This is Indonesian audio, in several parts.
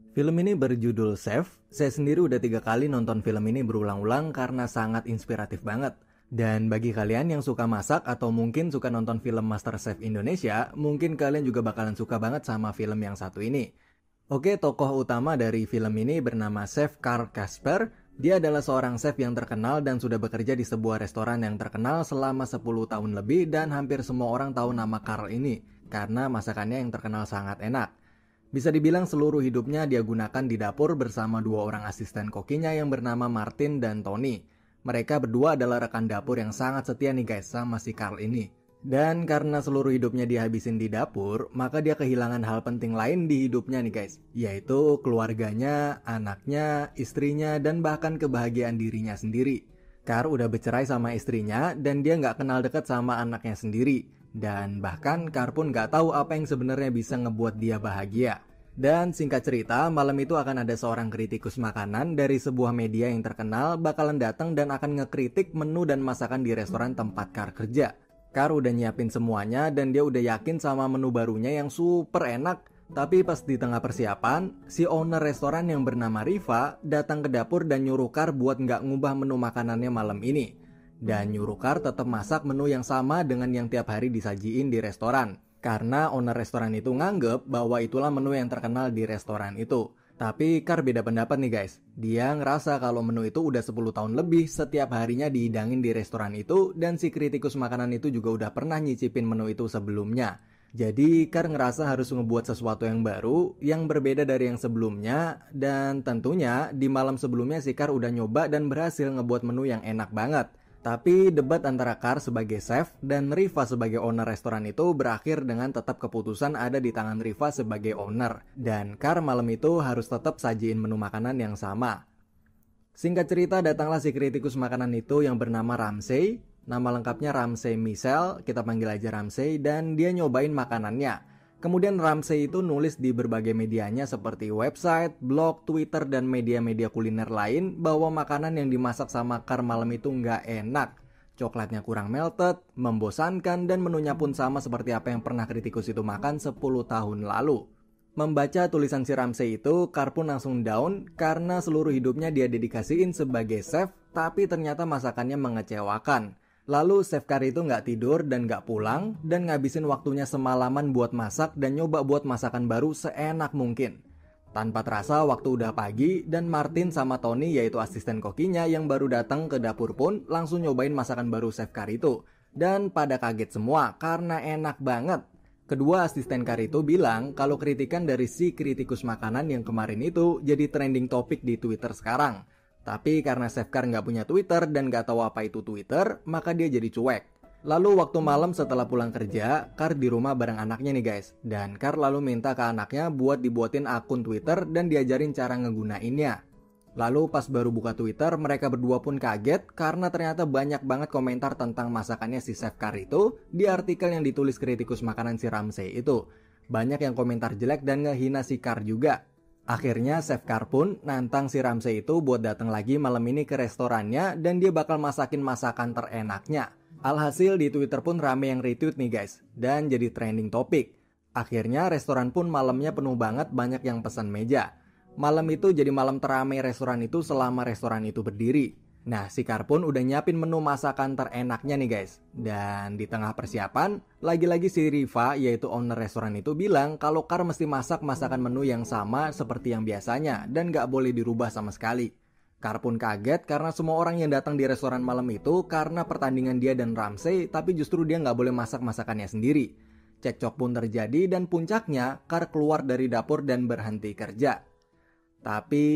Film ini berjudul Chef. Saya sendiri udah 3 kali nonton film ini berulang-ulang karena sangat inspiratif banget. Dan bagi kalian yang suka masak atau mungkin suka nonton film MasterChef Indonesia, mungkin kalian juga bakalan suka banget sama film yang satu ini. Oke, tokoh utama dari film ini bernama Chef Carl Casper. Dia adalah seorang chef yang terkenal dan sudah bekerja di sebuah restoran yang terkenal selama 10 tahun lebih dan hampir semua orang tahu nama Carl ini karena masakannya yang terkenal sangat enak. Bisa dibilang seluruh hidupnya dia gunakan di dapur bersama 2 orang asisten kokinya yang bernama Martin dan Tony. Mereka berdua adalah rekan dapur yang sangat setia nih guys sama si Carl ini. Dan karena seluruh hidupnya dihabisin di dapur, maka dia kehilangan hal penting lain di hidupnya nih guys, yaitu keluarganya, anaknya, istrinya, dan bahkan kebahagiaan dirinya sendiri. Carl udah bercerai sama istrinya dan dia nggak kenal dekat sama anaknya sendiri. Dan bahkan Carl pun nggak tahu apa yang sebenarnya bisa ngebuat dia bahagia. Dan singkat cerita, malam itu akan ada seorang kritikus makanan dari sebuah media yang terkenal bakalan datang dan akan ngekritik menu dan masakan di restoran tempat Carl kerja. Carl udah nyiapin semuanya dan dia udah yakin sama menu barunya yang super enak. Tapi pas di tengah persiapan, si owner restoran yang bernama Riva datang ke dapur dan nyuruh Carl buat nggak ngubah menu makanannya malam ini. Dan nyuruh Carl tetap masak menu yang sama dengan yang tiap hari disajiin di restoran. Karena owner restoran itu nganggep bahwa itulah menu yang terkenal di restoran itu. Tapi Carl beda pendapat nih guys. Dia ngerasa kalau menu itu udah 10 tahun lebih setiap harinya dihidangin di restoran itu dan si kritikus makanan itu juga udah pernah nyicipin menu itu sebelumnya. Jadi Carl ngerasa harus ngebuat sesuatu yang baru, yang berbeda dari yang sebelumnya, dan tentunya di malam sebelumnya si Carl udah nyoba dan berhasil ngebuat menu yang enak banget. Tapi debat antara Carl sebagai chef dan Riva sebagai owner restoran itu berakhir dengan tetap keputusan ada di tangan Riva sebagai owner. Dan Carl malam itu harus tetap sajiin menu makanan yang sama. Singkat cerita datanglah si kritikus makanan itu yang bernama Ramsay. Nama lengkapnya Ramsay Michel, kita panggil aja Ramsay, dan dia nyobain makanannya. Kemudian Ramsay itu nulis di berbagai medianya seperti website, blog, Twitter, dan media-media kuliner lain bahwa makanan yang dimasak sama Carl malam itu nggak enak. Coklatnya kurang melted, membosankan, dan menunya pun sama seperti apa yang pernah kritikus itu makan 10 tahun lalu. Membaca tulisan si Ramsay itu, Carl pun langsung down karena seluruh hidupnya dia dedikasiin sebagai chef, tapi ternyata masakannya mengecewakan. Lalu Chef Carl itu nggak tidur dan nggak pulang dan ngabisin waktunya semalaman buat masak dan nyoba buat masakan baru seenak mungkin. Tanpa terasa waktu udah pagi dan Martin sama Tony yaitu asisten kokinya yang baru datang ke dapur pun langsung nyobain masakan baru Chef Carl itu. Dan pada kaget semua karena enak banget. Kedua asisten Carl itu bilang kalau kritikan dari si kritikus makanan yang kemarin itu jadi trending topik di Twitter sekarang. Tapi karena Chef Carl nggak punya Twitter dan nggak tahu apa itu Twitter, maka dia jadi cuek. Lalu waktu malam setelah pulang kerja, Carl di rumah bareng anaknya nih guys. Dan Carl lalu minta ke anaknya buat dibuatin akun Twitter dan diajarin cara ngegunainnya. Lalu pas baru buka Twitter, mereka berdua pun kaget karena ternyata banyak banget komentar tentang masakannya si Chef Carl itu di artikel yang ditulis kritikus makanan si Ramsay itu. Banyak yang komentar jelek dan ngehina si Carl juga. Akhirnya Chef Carl pun nantang si Ramsay itu buat datang lagi malam ini ke restorannya dan dia bakal masakin masakan terenaknya. Alhasil di Twitter pun rame yang retweet nih guys dan jadi trending topik. Akhirnya restoran pun malamnya penuh banget, banyak yang pesan meja. Malam itu jadi malam teramai restoran itu selama restoran itu berdiri. Nah, si Carl pun udah nyiapin menu masakan terenaknya nih guys. Dan di tengah persiapan, lagi-lagi si Riva yaitu owner restoran itu bilang kalau Carl mesti masak masakan menu yang sama seperti yang biasanya dan gak boleh dirubah sama sekali. Carl pun kaget karena semua orang yang datang di restoran malam itu karena pertandingan dia dan Ramsay, tapi justru dia gak boleh masak masakannya sendiri. Cekcok pun terjadi dan puncaknya Carl keluar dari dapur dan berhenti kerja. Tapi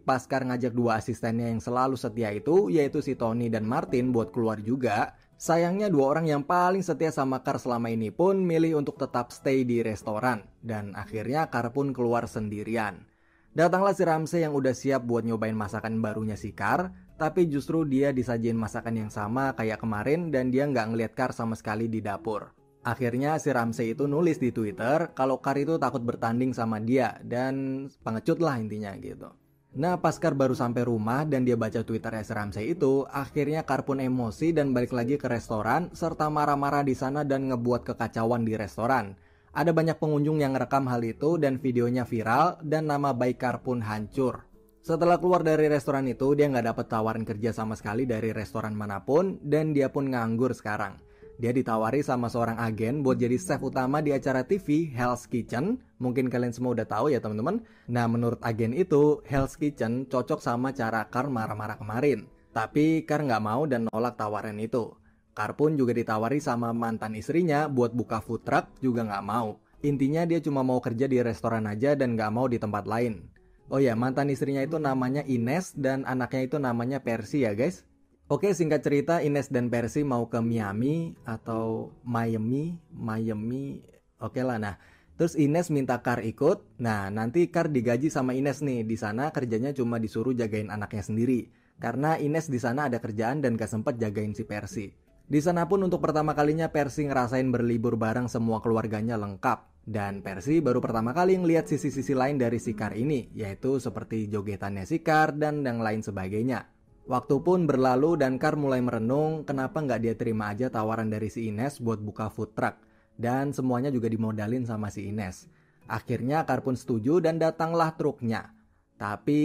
pas Carl ngajak 2 asistennya yang selalu setia itu, yaitu si Tony dan Martin buat keluar juga, sayangnya 2 orang yang paling setia sama Carl selama ini pun milih untuk tetap stay di restoran. Dan akhirnya Carl pun keluar sendirian. Datanglah si Ramsay yang udah siap buat nyobain masakan barunya si Carl, tapi justru dia disajiin masakan yang sama kayak kemarin dan dia nggak ngeliat Carl sama sekali di dapur. Akhirnya si Ramsay itu nulis di Twitter kalau Carl itu takut bertanding sama dia dan pengecut lah intinya gitu. Nah pas Carl baru sampai rumah dan dia baca Twitternya si Ramsay itu, akhirnya Carl pun emosi dan balik lagi ke restoran serta marah-marah di sana dan ngebuat kekacauan di restoran. Ada banyak pengunjung yang ngerekam hal itu dan videonya viral dan nama baik Carr pun hancur. Setelah keluar dari restoran itu, dia nggak dapat tawaran kerja sama sekali dari restoran manapun dan dia pun nganggur sekarang. Dia ditawari sama seorang agen buat jadi chef utama di acara TV Hell's Kitchen. Mungkin kalian semua udah tahu ya teman-teman. Nah, menurut agen itu, Hell's Kitchen cocok sama cara Carr marah-marah kemarin. Tapi Carr nggak mau dan nolak tawaran itu. Carr pun juga ditawari sama mantan istrinya buat buka food truck, juga nggak mau. Intinya dia cuma mau kerja di restoran aja dan nggak mau di tempat lain. Oh ya, mantan istrinya itu namanya Ines dan anaknya itu namanya Percy ya guys. Oke, singkat cerita Ines dan Percy mau ke Miami atau Miami. Oke lah, nah. Terus Ines minta Carr ikut. Nah, nanti Carr digaji sama Ines nih. Di sana kerjanya cuma disuruh jagain anaknya sendiri. Karena Ines di sana ada kerjaan dan gak sempet jagain si Percy. Di sana pun untuk pertama kalinya Percy ngerasain berlibur bareng semua keluarganya lengkap. Dan Percy baru pertama kali ngeliat sisi-sisi lain dari si Carr ini, yaitu seperti jogetannya si Carr dan yang lain sebagainya. Waktu pun berlalu dan Carr mulai merenung kenapa nggak dia terima aja tawaran dari si Ines buat buka food truck. Dan semuanya juga dimodalin sama si Ines. Akhirnya Carr pun setuju dan datanglah truknya. Tapi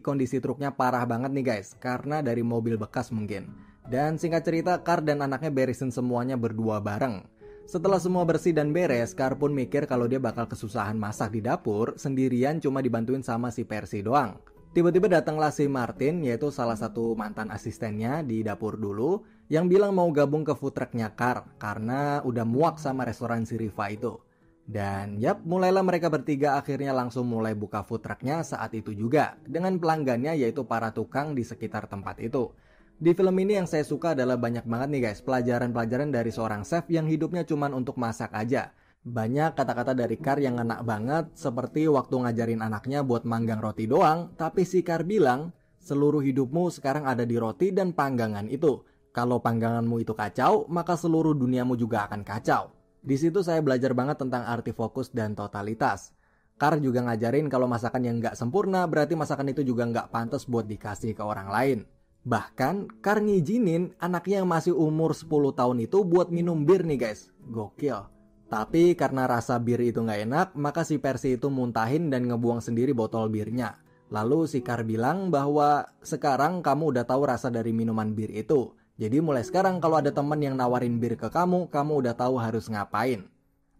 kondisi truknya parah banget nih guys, karena dari mobil bekas mungkin. Dan singkat cerita Carr dan anaknya beresin semuanya berdua bareng. Setelah semua bersih dan beres, Carr pun mikir kalau dia bakal kesusahan masak di dapur sendirian cuma dibantuin sama si Percy doang. Tiba-tiba datanglah si Martin, yaitu salah satu mantan asistennya di dapur dulu, yang bilang mau gabung ke food trucknya Carr karena udah muak sama restoran si Riva itu. Dan yap, mulailah mereka bertiga akhirnya langsung mulai buka food trucknya saat itu juga, dengan pelanggannya yaitu para tukang di sekitar tempat itu. Di film ini yang saya suka adalah banyak banget nih guys, pelajaran-pelajaran dari seorang chef yang hidupnya cuman untuk masak aja. Banyak kata-kata dari Carr yang ngena banget, seperti waktu ngajarin anaknya buat manggang roti doang, tapi si Carr bilang, seluruh hidupmu sekarang ada di roti dan panggangan itu. Kalau pangganganmu itu kacau, maka seluruh duniamu juga akan kacau. Di situ saya belajar banget tentang arti fokus dan totalitas. Carr juga ngajarin kalau masakan yang nggak sempurna, berarti masakan itu juga nggak pantas buat dikasih ke orang lain. Bahkan, Carr ngizinin anaknya yang masih umur 10 tahun itu buat minum bir nih guys. Gokil. Tapi karena rasa bir itu nggak enak, maka si Percy itu muntahin dan ngebuang sendiri botol birnya. Lalu si Carr bilang bahwa sekarang kamu udah tahu rasa dari minuman bir itu. Jadi mulai sekarang kalau ada teman yang nawarin bir ke kamu udah tahu harus ngapain.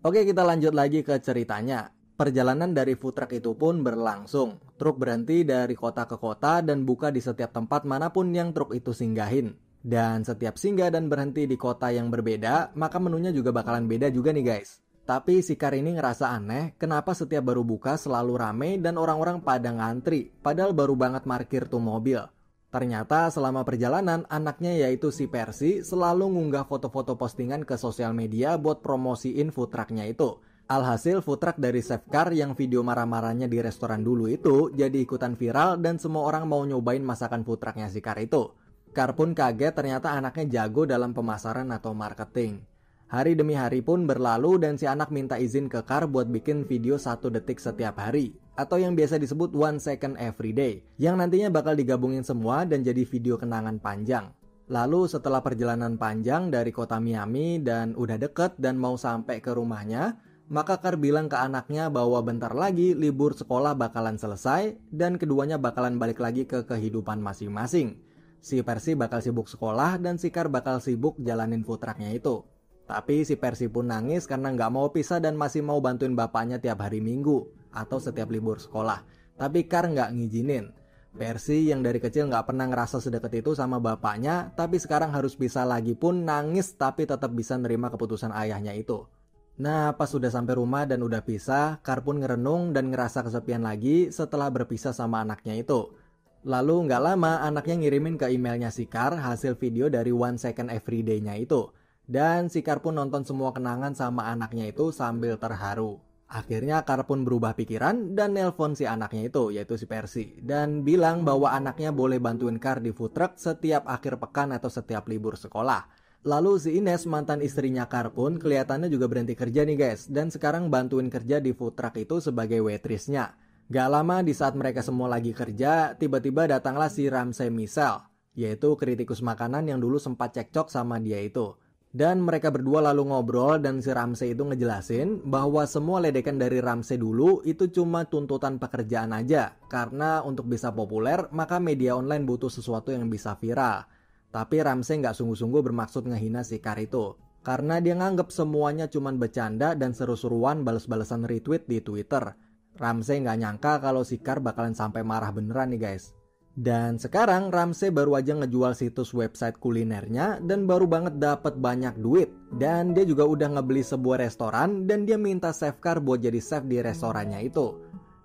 Oke, kita lanjut lagi ke ceritanya. Perjalanan dari food truck itu pun berlangsung. Truk berhenti dari kota ke kota dan buka di setiap tempat manapun yang truk itu singgahin. Dan setiap singgah dan berhenti di kota yang berbeda, maka menunya juga bakalan beda juga nih guys. Tapi si Carr ini ngerasa aneh, kenapa setiap baru buka selalu rame dan orang-orang pada ngantri, padahal baru banget parkir tuh mobil. Ternyata selama perjalanan, anaknya yaitu si Percy selalu ngunggah foto-foto postingan ke sosial media buat promosiin food trucknya itu. Alhasil food truck dari Chef Carr yang video marah-marahnya di restoran dulu itu jadi ikutan viral dan semua orang mau nyobain masakan food trucknya si Carr itu. Carr pun kaget ternyata anaknya jago dalam pemasaran atau marketing. Hari demi hari pun berlalu dan si anak minta izin ke Carr buat bikin video 1 detik setiap hari. Atau yang biasa disebut 1 second every day. Yang nantinya bakal digabungin semua dan jadi video kenangan panjang. Lalu setelah perjalanan panjang dari kota Miami dan udah deket dan mau sampai ke rumahnya, maka Carr bilang ke anaknya bahwa bentar lagi libur sekolah bakalan selesai dan keduanya bakalan balik lagi ke kehidupan masing-masing. Si Percy bakal sibuk sekolah dan si Carr bakal sibuk jalanin food trucknya itu. Tapi si Percy pun nangis karena nggak mau pisah dan masih mau bantuin bapaknya tiap hari Minggu atau setiap libur sekolah. Tapi Carr nggak ngizinin. Percy yang dari kecil nggak pernah ngerasa sedekat itu sama bapaknya, tapi sekarang harus pisah lagi pun nangis tapi tetap bisa nerima keputusan ayahnya itu. Nah, pas sudah sampai rumah dan udah pisah, Carr pun ngerenung dan ngerasa kesepian lagi setelah berpisah sama anaknya itu. Lalu nggak lama anaknya ngirimin ke emailnya si Carr hasil video dari 1 second every day-nya itu. Dan si Carr pun nonton semua kenangan sama anaknya itu sambil terharu. Akhirnya Carr pun berubah pikiran dan nelpon si anaknya itu, yaitu si Percy. Dan bilang bahwa anaknya boleh bantuin Carr di food truck setiap akhir pekan atau setiap libur sekolah. Lalu si Ines, mantan istrinya Carr pun kelihatannya juga berhenti kerja nih guys. Dan sekarang bantuin kerja di food truck itu sebagai waitressnya. Gak lama di saat mereka semua lagi kerja, tiba-tiba datanglah si Ramsey Michel, yaitu kritikus makanan yang dulu sempat cekcok sama dia itu. Dan mereka berdua lalu ngobrol dan si Ramsey itu ngejelasin bahwa semua ledekan dari Ramsey dulu itu cuma tuntutan pekerjaan aja. Karena untuk bisa populer, maka media online butuh sesuatu yang bisa viral. Tapi Ramsey nggak sungguh-sungguh bermaksud ngehina si Carr itu. Karena dia nganggep semuanya cuma bercanda dan seru-seruan balas-balasan retweet di Twitter. Ramsey nggak nyangka kalau si Carr bakalan sampai marah beneran nih guys. Dan sekarang Ramsey baru aja ngejual situs website kulinernya dan baru banget dapat banyak duit. Dan dia juga udah ngebeli sebuah restoran dan dia minta chef Carr buat jadi chef di restorannya itu.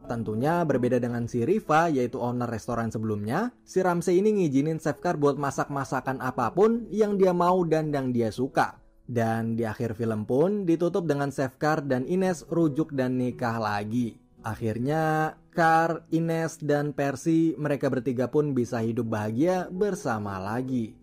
Tentunya berbeda dengan si Riva yaitu owner restoran sebelumnya, si Ramsey ini ngizinin chef Carr buat masak masakan apapun yang dia mau dan yang dia suka. Dan di akhir film pun ditutup dengan chef Carr dan Ines rujuk dan nikah lagi. Akhirnya Carr, Ines, dan Percy mereka bertiga pun bisa hidup bahagia bersama lagi.